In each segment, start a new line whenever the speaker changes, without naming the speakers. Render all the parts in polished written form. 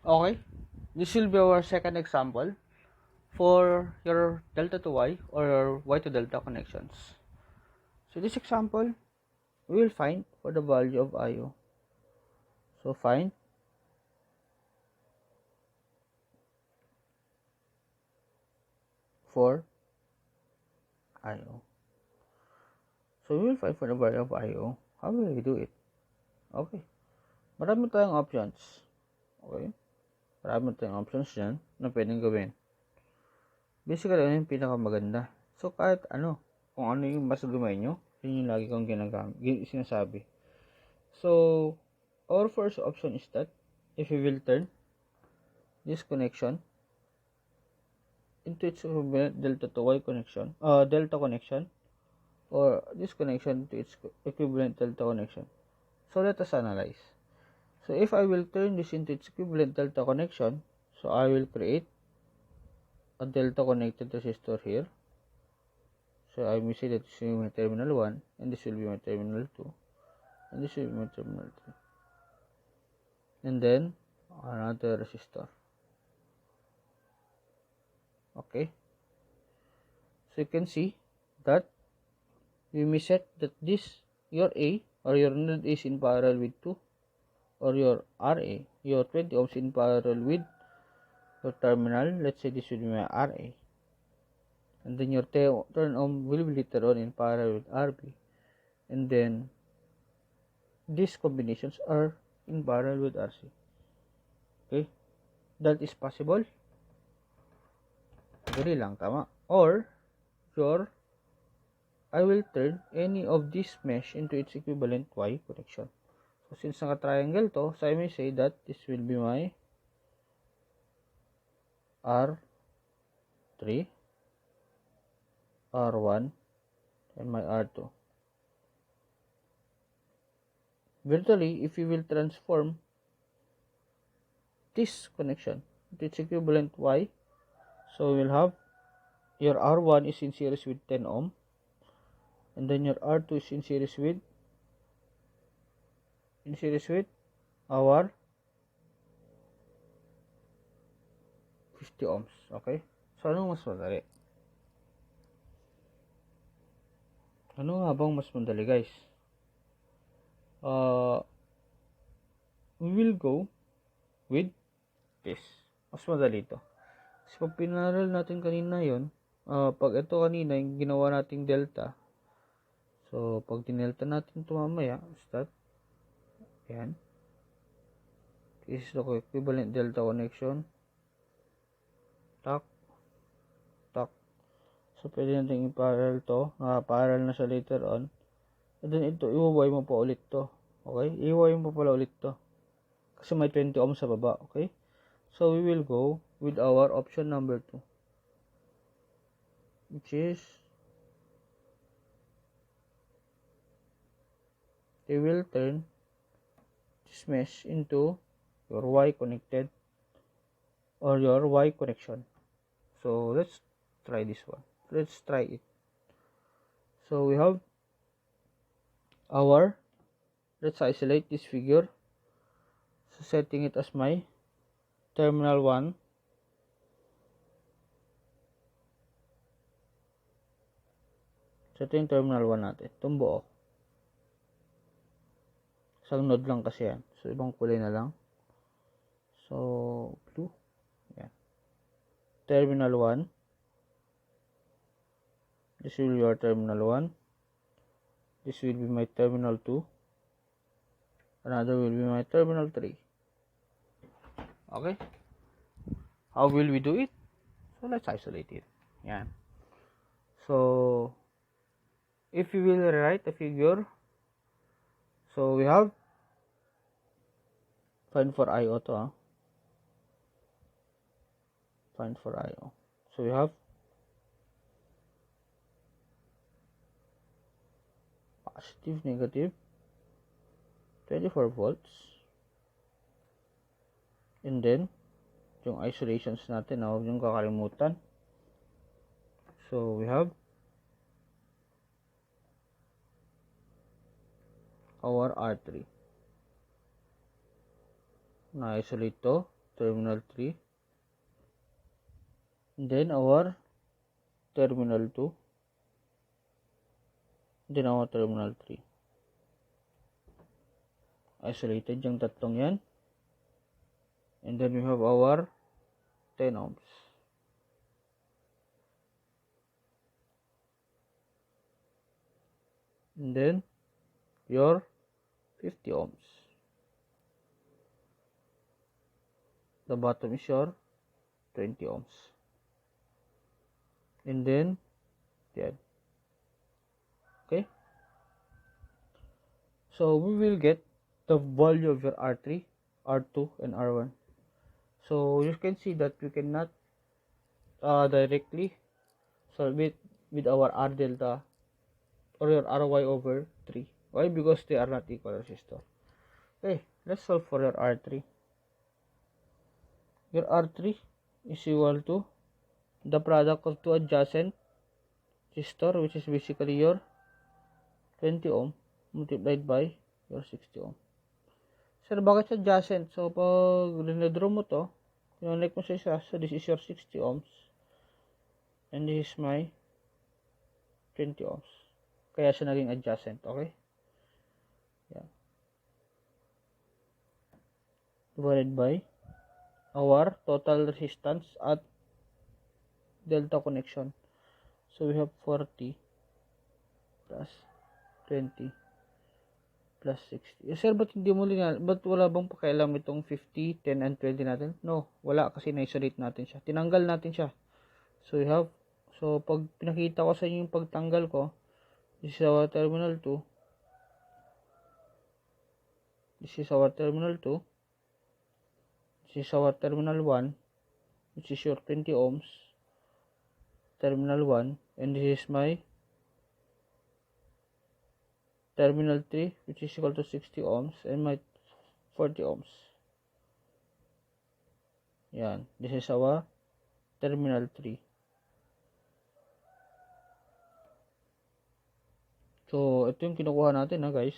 Okay, this will be our second example for your delta to y or your y to delta connections. So this example, we will find for the value of IO. So find for IO. So we will find for the value of IO. How will we do it? Okay, marami tayong options. Okay, marami tayong options dyan na pwedeng gawin. Basically, ano yung pinakamaganda? So kahit ano, kung ano yung mas gumay nyo, yun yung lagi kong sinasabi. So, our first option is that if we will turn this connection into its equivalent delta to y connection, delta connection, or this connection to its equivalent delta connection. So let us analyze. So if I will turn this into its equivalent delta connection, so I will create a delta connected resistor here. So I will say that this will be my terminal 1, and this will be my terminal 2, and this will be my terminal 3. And then another resistor. Okay, so you can see that we may set that this your A or your node is in parallel with 2, or your RA, your 20 ohms in parallel with your terminal. Let's say this will be my RA, and then your turn ohm will be later on in parallel with RB, and then these combinations are in parallel with RC. Okay, that is possible. Dali lang, tama. Or your I will turn any of this mesh into its equivalent Y connection. So since naka-triangle to, so I may say that this will be my R3, R1, and my R2. Virtually, if you will transform this connection into its equivalent Y, so we will have your R1 is in series with 10 ohm, and then your R2 is in series with our 50 ohms. Okay, so ano mas madali? Ano nga bang mas madali, guys? We will go with this. Mas madali to. Kasi pag pinaral natin kanina yon, pag ito kanina yung ginawa nating delta, so pag dinelta natin ito mamaya, start, yan, this is the equivalent delta connection, tak, tak. So pwede natin i-parallel to, nakaparallel na siya later on, and then ito, iwaway mo pa ulit to. Okay, iwaway mo pa pala ulit to, kasi may 20 ohms sa baba. Okay, so we will go with our option number 2, which is they will turn this mesh into your Y connected or your Y connection. So let's try this one. Let's try it. So we have our, let's isolate this figure. So setting it as my terminal 1. So ito yung terminal 1 natin. Itong buo. Isang node lang kasi yan. So ibang kulay na lang. So blue. Yan. Terminal 1. This will be your terminal 1. This will be my terminal 2. Another will be my terminal 3. Okay. How will we do it? So let's isolate it. Yan. So if we will write a figure, so we have find for IO to, find for IO. So we have positive, negative, 24 volts, and then yung isolations natin, huwag yung kakalimutan. So we have our R3 na isolate to, terminal 3, and then our terminal 2, then our terminal 3. Isolated yung tatlong yan. And then we have our 10 ohms. And then your 50 ohms. The bottom is your 20 ohms. And then yan. Okay. So we will get the value of your R3, R2, and R1. So you can see that we cannot directly solve it with our R delta or your Ry over 3. Why? Because they are not equal resistor. Okay, let's solve for your R3. Your R3 is equal to the product of two adjacent resistor, which is basically your 20 ohm multiplied by your 60 ohm. Sir, bakit adjacent? So, pag rinodro mo to, connect mo sa isa, so this is your 60 ohms. And this is my 20 ohms. Kaya siya naging adjacent, okay? Yeah. Divided by our total resistance at delta connection. So, we have 40 plus 20 plus 60. Sir, ba't hindi mo ba't wala bang pakialam itong 50, 10, and 20 natin? No, wala kasi na-isolate natin siya. Tinanggal natin siya. So, we have, so pag pinakita ko sa inyo yung pagtanggal ko, this is our terminal 2. This is our terminal 2. This is our terminal 1, which is your 20 ohms. Terminal 1, and this is my terminal 3, which is equal to 60 ohms, and my 40 ohms. Yan. This is our terminal 3. So, ito yung kinukuha natin na guys.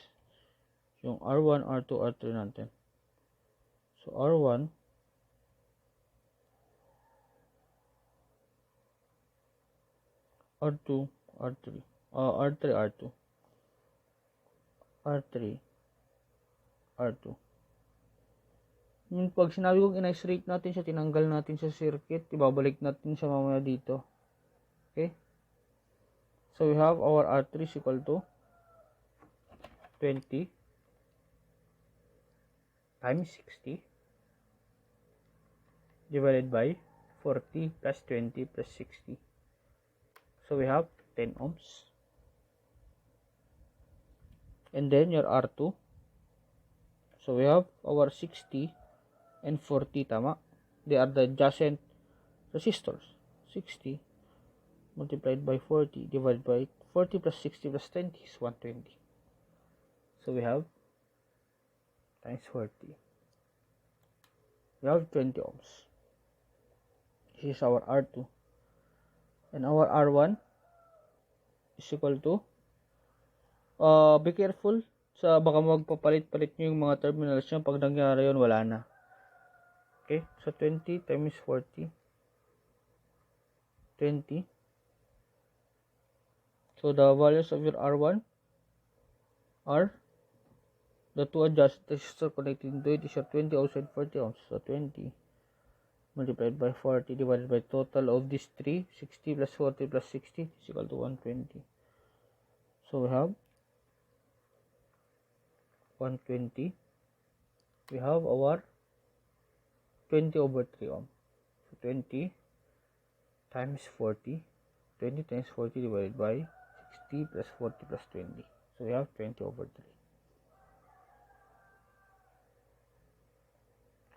Yung R1, R2, R3 natin. So, R1, R2, R3. R3, R2. R3, R2. Yung pag sinabi kong in-isolate natin siya, tinanggal natin sa circuit, ibabalik natin siya mamaya dito. Okay? So, we have our R3 is equal to 20 times 60 divided by 40 plus 20 plus 60. So, we have 10 ohms. And then your R2. So, we have our 60 and 40, tama? They are the adjacent resistors. 60 multiplied by 40 divided by 40 plus 60 plus 20 is 120. So, we have times 40. We have 20 ohms. This is our R2. And our R1 is equal to be careful sa baka magpapalit-palit nyo yung mga terminals nyo. Pag nangyari yun, wala na. Okay, so 20 times 40, 20. So the values of your R1 are the two adjacent resistors connected into it is your 20 ohms and 40 ohms. So 20 multiplied by 40 divided by total of these three, 60 plus 40 plus 60 is equal to 120. So we have 120. We have our 20 over 3 ohm. So 20 times 40. 20 times 40 divided by 60 plus 40 plus 20. So we have 20 over 3.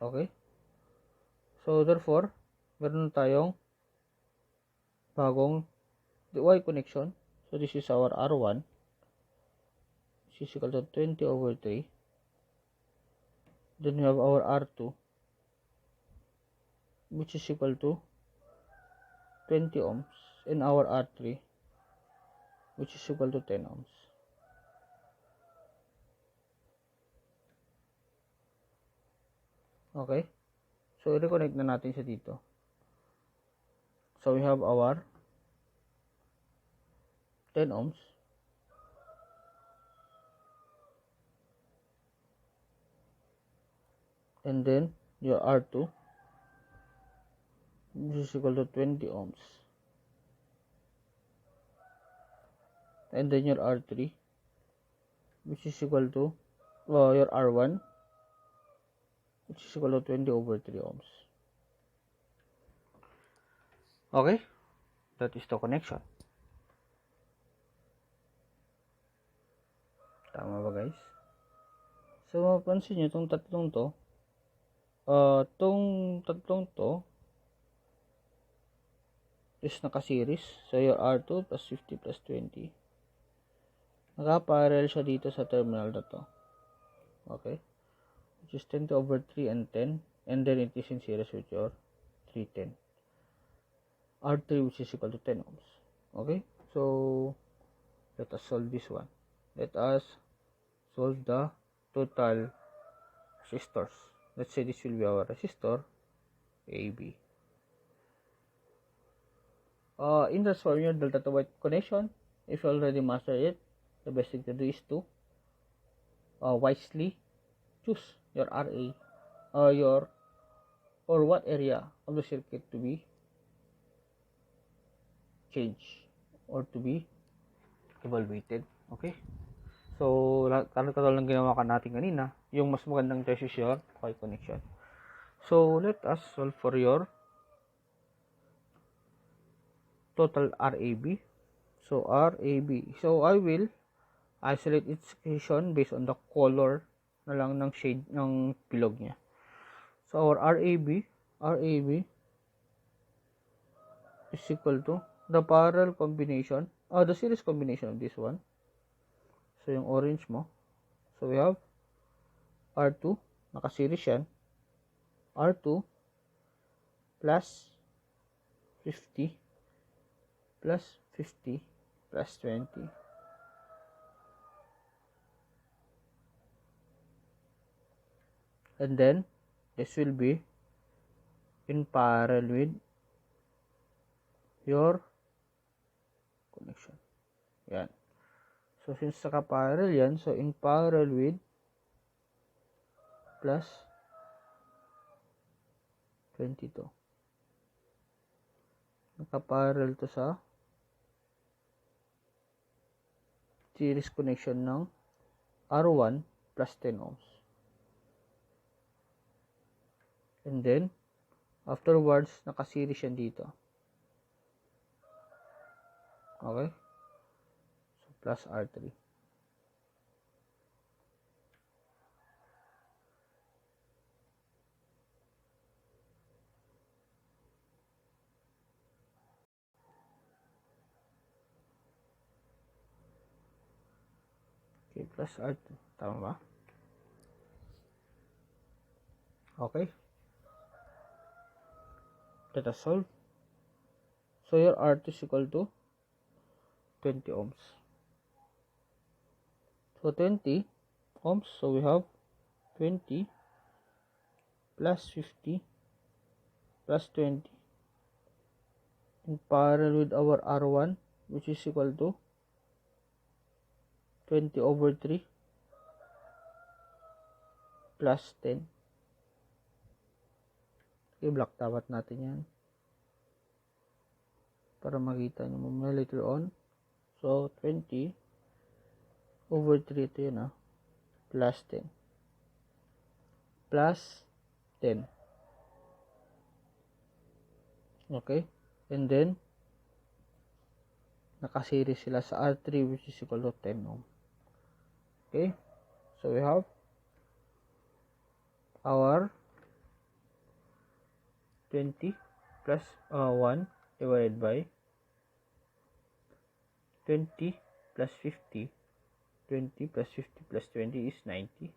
Okay. So therefore, meron tayong bagong Y connection. So this is our R1. This is equal to 20 over 3. Then we have our R2, which is equal to 20 ohms, and our R3, which is equal to 10 ohms. Okay. So, i-reconnect na natin siya dito. So, we have our 10 ohms. And then, your R2, which is equal to 20 ohms. And then, your R3, which is equal to your R1, which is equal to 20 over 3 ohms. Okay? That is the connection. Tama ba, guys? So, mapansin nyo, itong tatlong to is naka-series. So, your R2 plus 50 plus 20. Naka-parallel siya dito sa terminal na to. Okay? Which is 10 over 3 and 10. And then, it is in series with your 310. R3 which is equal to 10 ohms. Okay? So, let us solve this one. Let us solve the total resistors. Let's say this will be our resistor AB. In transforming your delta to white connection, if you already master it, the best thing to do is to wisely choose your RA or what area of the circuit to be changed or to be evaluated. Okay? So, katulad ng ginawa natin kanina, yung mas magandang choice is your white connection. So, let us solve for your total RAB. So, RAB. So, I will isolate its equation based on the color na lang ng shade ng bilog niya. So, our RAB is equal to the parallel combination, the series combination of this one. So, yung orange mo. So, we have R2, naka-series yan. R2 plus 50 plus 50 plus 20. And then, this will be in parallel with your connection. Yan. So, since naka-parallel yan, so in parallel with plus 22. Naka-parallel to sa series connection ng R1 plus 10 ohms. And then, afterwards, naka-series yan dito. Okay? So, plus R3. Okay, plus R3. Tama ba? Okay. Let us solve. So, your R2 is equal to 20 ohms. So, 20 ohms. So, we have 20 plus 50 plus 20 in parallel with our R1, which is equal to 20 over 3 plus 10. I-block dapat natin yan para makita nyo mamaya later on. So, 20 over 3 ito yun plus 10 plus 10. Okay? And then, nakaseries sila sa R3 which is equal to 10 ohm. Okay? So, we have our 20 plus 1 divided by 20 plus 50. 20 plus 50 plus 20 is 90.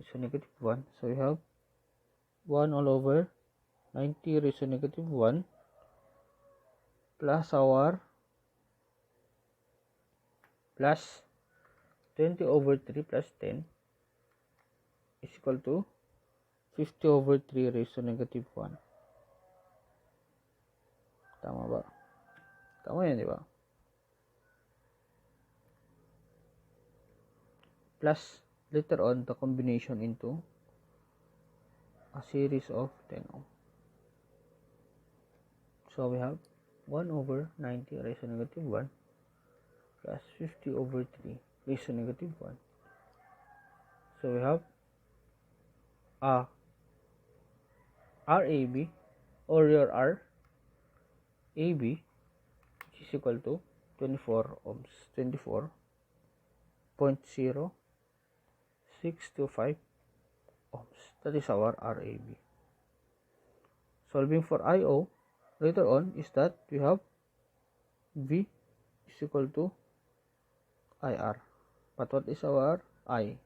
So, negative 1. So, we have 1 all over 90 raised to negative 1 plus our plus 20 over 3 plus 10 is equal to 50 over 3 raised to negative 1. Tama ba? Tama yan, di ba? Plus, later on, the combination into a series of 10 ohm. So we have 1 over 90 raised to negative 1 plus 50 over 3 raised to negative 1. So we have a RAB or your RAB which is equal to 24 ohms, 24.0625 ohms. That is our RAB. Solving for IO later on is that we have V is equal to IR. But what is our I?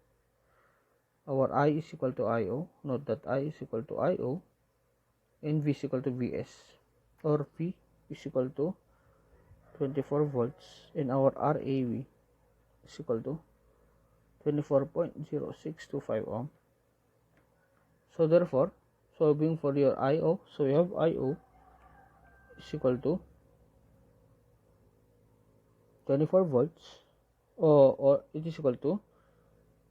Our I is equal to IO. Note that I is equal to IO and V is equal to VS, or V is equal to 24 volts and our RAV is equal to 24.0625 ohm. So therefore, solving for your IO, so we have IO is equal to 24 volts or it is equal to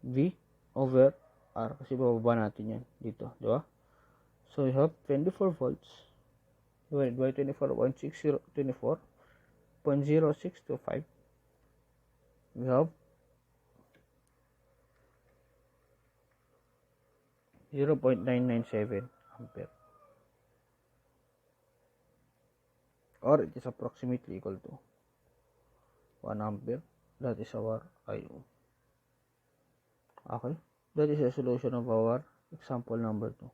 V over R kasi bababa natin yan dito, di ba? So we have 24 volts divided by 24.0625. We have 0.997 ampere, or it is approximately equal to 1 ampere. That is our IO. Okay, that is a solution of our example number 2.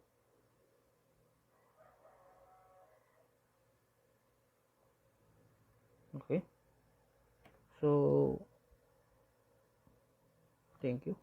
Okay, so thank you.